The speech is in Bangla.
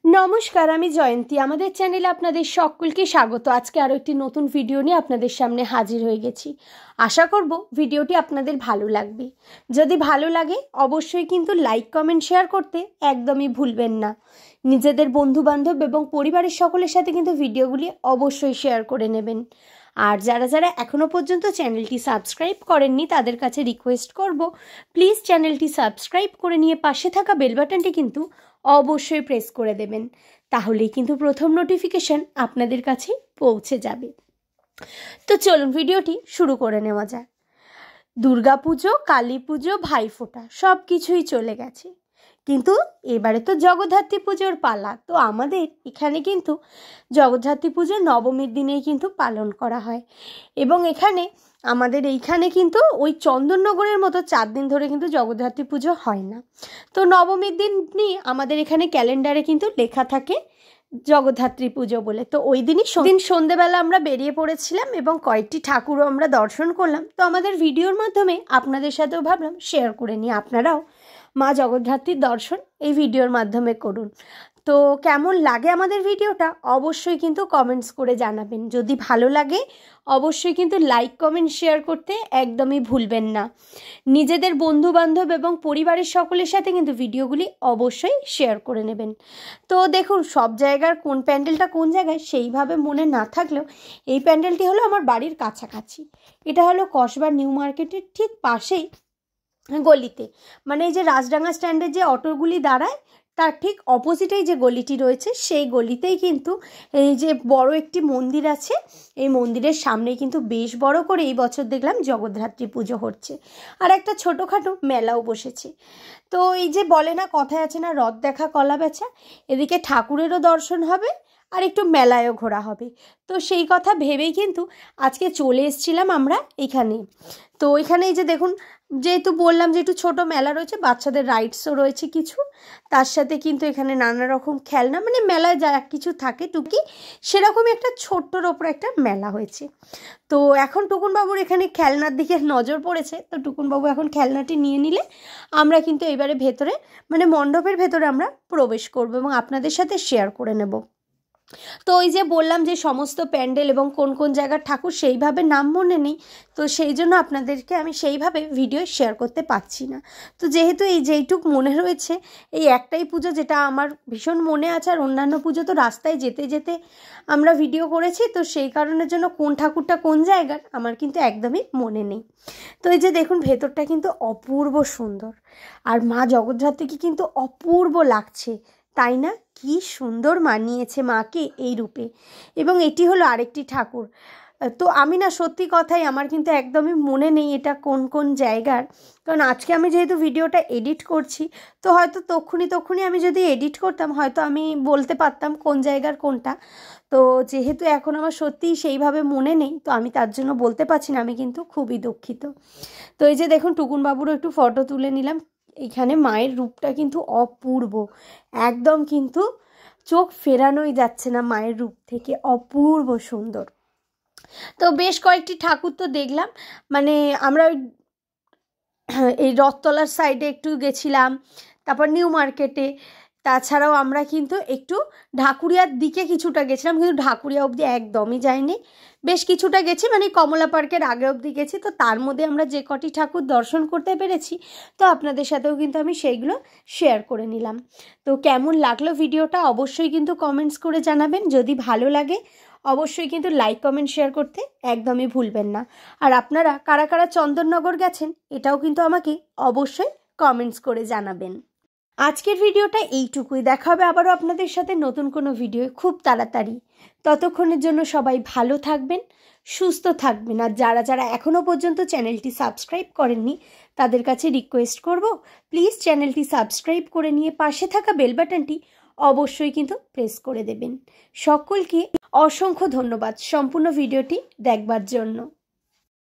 नमस्कार आमी जयंती आमादेर चैनेले आपनादेर सकलके स्वागत। आज के आरो एकटी नतून भिडियो निये आपनादेर सामने हाजिर हये गेछि। आशा करब भिडियोटी आपनादेर भालो लागबे। यदि भालो लागे अवश्यई किन्तु लाइक कमेंट शेयर करते एकदमई भुलबेन ना। निजेदेर बंधु बान्धव एबं परिवारेर सकलेर साथे किन्तु भिडियोगुली अवश्यई शेयर करे नेबेन। और जारा जारा एखोनो पर्यन्त चैनलटी सबस्क्राइब करेननि तादेर काछे रिक्वेस्ट करब प्लिज चैनलटी सबस्क्राइब करे निये पाशे थाका बेल बाटनटी किन्तु अवश्यई प्रेस करे देबेन, ताहलेई किन्तु प्रथम नोटिफिकेशन आपनादेर काछे पौঁছে যাবে। तो चलुन भिडियोटी शुरू करे नेওয়া যাক। दुर्गा पुजो, काली पुजो, भाईफोटा सबकिछुई चले गेছে, किन्तु एबारे तो जगद्धात्री पुजोर पाला। तो आमादेर एखाने किन्तु जगद्धात्री पुजो नवमीर दिनेई किन्तु पालन करा हय एबं एखाने आमादेर एइखाने किन्तु ओई चंदननगरेर मतो 4 दिन धरे किन्तु जगद्धात्री पुजो हय ना। तो नवमीर दिनই आमादेर एखाने क्यालेंडारे किन्तु लेखा थाके जगद्धात्री पुजो बोले। तो ओई दिन सन्ध्येबेला आमरा बेरिये पड़ेछिलाम एबं कयेकटी ठाकुरও आमरा दर्शन करलाम। तो आमादेर भिडियोर माध्यमे आपनादेर साथेও भाबलाम शेयर करे निই, आपनाराও मा जगद्धात्रीर दर्शन এই ভিডিওর মাধ্যমে করুন। তো কেমন লাগে আমাদের ভিডিওটা অবশ্যই কিন্তু কমেন্টস করে জানাবেন। যদি ভালো লাগে অবশ্যই কিন্তু লাইক কমেন্ট শেয়ার করতে একদমই ভুলবেন না। নিজেদের বন্ধু বান্ধব এবং পরিবারের সকলের সাথে কিন্তু ভিডিওগুলি অবশ্যই শেয়ার করে নেবেন। তো দেখুন সব জায়গার কোন প্যান্ডেলটা কোন জায়গায় সেইভাবে মনে না থাকলেও এই প্যান্ডেলটি হলো আমার বাড়ির কাছাকাছি। এটা হলো কসবা নিউ মার্কেটের ঠিক পাশেই গলিতে, মানে এই যে রাজডাঙ্গা স্ট্যান্ডে যে অটোগুলি দাঁড়ায় তার ঠিক অপোজিটেই যে গলিটি রয়েছে সেই গলিতেই কিন্তু এই যে বড় একটি মন্দির আছে। এই মন্দিরের সামনে কিন্তু বেশ বড় করে এই বছর দেখলাম জগদ্ধাত্রী পুজো হচ্ছে আর একটা ছোটোখাটো মেলাও বসেছে। তো এই যে বলে না কথায় আছে না রথ দেখা কলা বেচা, এদিকে ঠাকুরেরও দর্শন হবে আর একটু মেলায়ও ঘোরা হবে। তো সেই কথা ভেবেই কিন্তু আজকে চলে এসেছিলাম আমরা এখানে। তো এখানে এই যে দেখুন যেহেতু বললাম যে একটু ছোটো মেলা রয়েছে, বাচ্চাদের রাইডসও রয়েছে কিছু, তার সাথে কিন্তু এখানে নানা রকম খেলনা, মানে মেলায় যা কিছু থাকে টুকি সেরকমই একটা ছোট্টর ওপর একটা মেলা হয়েছে। তো এখন টুকুনবাবুর এখানে খেলনার দিকে নজর পড়েছে। তো টুকুনবাবু এখন খেলনাটি নিয়ে নিলে আমরা কিন্তু এবারে ভেতরে মানে মণ্ডপের ভেতরে আমরা প্রবেশ করব এবং আপনাদের সাথে শেয়ার করে নেব। তো ওই যে বললাম যে সমস্ত প্যান্ডেল এবং কোন কোন জায়গার ঠাকুর সেইভাবে নাম মনে নেই, তো সেই জন্য আপনাদেরকে আমি সেইভাবে ভিডিও শেয়ার করতে পারছি না। তো যেহেতু এই যেইটুক মনে রয়েছে এই একটাই পুজো যেটা আমার ভীষণ মনে আছে, আর অন্যান্য পুজো তো রাস্তায় যেতে যেতে আমরা ভিডিও করেছি, তো সেই কারণের জন্য কোন ঠাকুরটা কোন জায়গার আমার কিন্তু একদমই মনে নেই। তো এই যে দেখুন ভেতরটা কিন্তু অপূর্ব সুন্দর আর মা জগদ্ধাত্রীকে কিন্তু অপূর্ব লাগছে, তাই না? কি সুন্দর মানিয়েছে মাকে এই রূপে। এবং এটি হলো আরেকটি ঠাকুর। তো আমি না সত্যি কথাই আমার কিন্তু একদমই মনে নেই এটা কোন কোন জায়গার, কারণ আজকে আমি যেহেতু ভিডিওটা এডিট করছি তো হয়তো তক্ষুনি আমি যদি এডিট করতাম হয়তো আমি বলতে পারতাম কোন জায়গার কোনটা। তো যেহেতু এখন আমার সত্যিই সেইভাবে মনে নেই তো আমি তার জন্য বলতে পারছি না, আমি কিন্তু খুবই দুঃখিত। তো এই যে দেখুন টুকুনবাবুরও একটু ফটো তুলে নিলাম। এখানে মায়ের রূপটা কিন্তু অপূর্ব, একদম কিন্তু চোখ ফেরানোই যাচ্ছে না মায়ের রূপ থেকে, অপূর্ব সুন্দর। তো বেশ কয়েকটি ঠাকুর তো দেখলাম, মানে আমরা এই রথতলার সাইডে একটু গেছিলাম, তারপর নিউ মার্কেটে, তাছাড়াও আমরা কিন্তু একটু ঢাকুরিয়ার দিকে কিছুটা গেছিলাম, কিন্তু ঢাকুরিয়া অবধি একদমই যাইনি, বেশ কিছুটা গেছি, মানে কমলা পার্কের আগে অবধি গেছি। তো তার মধ্যে আমরা যে কটি ঠাকুর দর্শন করতে পেরেছি তো আপনাদের সাথেও কিন্তু আমি সেইগুলো শেয়ার করে নিলাম। তো কেমন লাগলো ভিডিওটা অবশ্যই কিন্তু কমেন্টস করে জানাবেন। যদি ভালো লাগে অবশ্যই কিন্তু লাইক কমেন্ট শেয়ার করতে একদমই ভুলবেন না। আর আপনারা কারা কারা চন্দননগর গেছেন এটাও কিন্তু আমাকে অবশ্যই কমেন্টস করে জানাবেন। আজকের ভিডিওটা এইটুকুই, দেখা হবে আবারও আপনাদের সাথে নতুন কোনো ভিডিও খুব তাড়াতাড়ি। ততক্ষণের জন্য সবাই ভালো থাকবেন, সুস্থ থাকবেন। আর যারা যারা এখনও পর্যন্ত চ্যানেলটি সাবস্ক্রাইব করেননি তাদের কাছে রিকোয়েস্ট করব প্লিজ চ্যানেলটি সাবস্ক্রাইব করে নিয়ে পাশে থাকা বেল বাটনটি অবশ্যই কিন্তু প্রেস করে দেবেন। সকলকে অসংখ্য ধন্যবাদ সম্পূর্ণ ভিডিওটি দেখবার জন্য।